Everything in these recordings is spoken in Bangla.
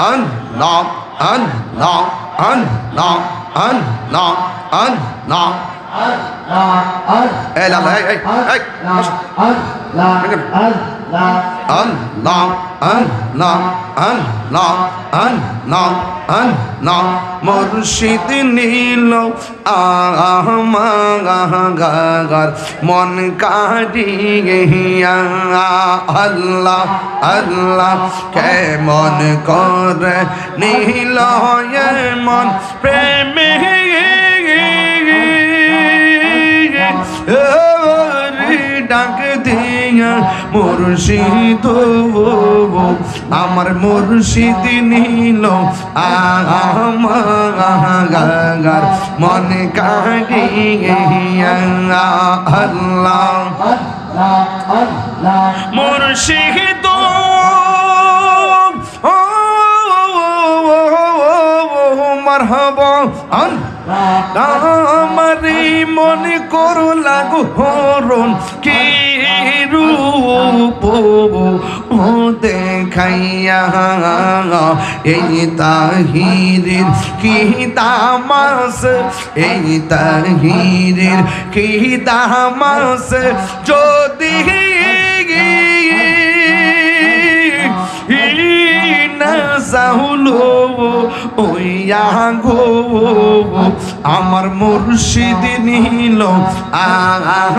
Allah, Allah, Allah, Allah, Allah. Hey, Allah, hey, hey, hey. Allah, Allah, Allah, Allah, Allah. মুর্শিদ নীল আমার মন কাড়িয়া আল্লাহ আল্লাহ কেমন করে নীল মন প্রেমে ডাক দিয়া মুর্শিদ আমার মুর্শিদ নীল আমার মন কাড়িয়া আল্লাহ মুর্শিদ মারহাবা আমারি মনে করো লাগো হরণ কি রূপ ও দেখাইয়া এই তাহিরের কি তামাস এই তাহিরের কি তামাস যদি সাহুলো ওইয়া গো আমার মুর্শিদ নীল আমার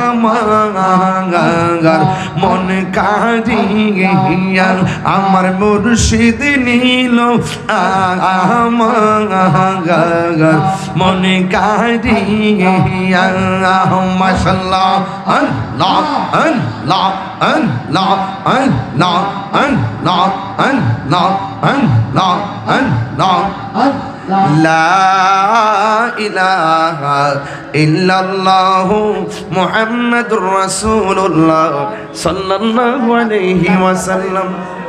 মন কাড়িয়া আমার মুর্শিদ নীল আমার মন কাড়িয়া মাশাআল্লাহ আল্লাহ আল্লাহ আল্লাহ আল্লাহ আল্লাহ আল্লাহ Allah, Allah, La ilaha illallah Muhammadur Rasulullah sallallahu alaihi wasallam.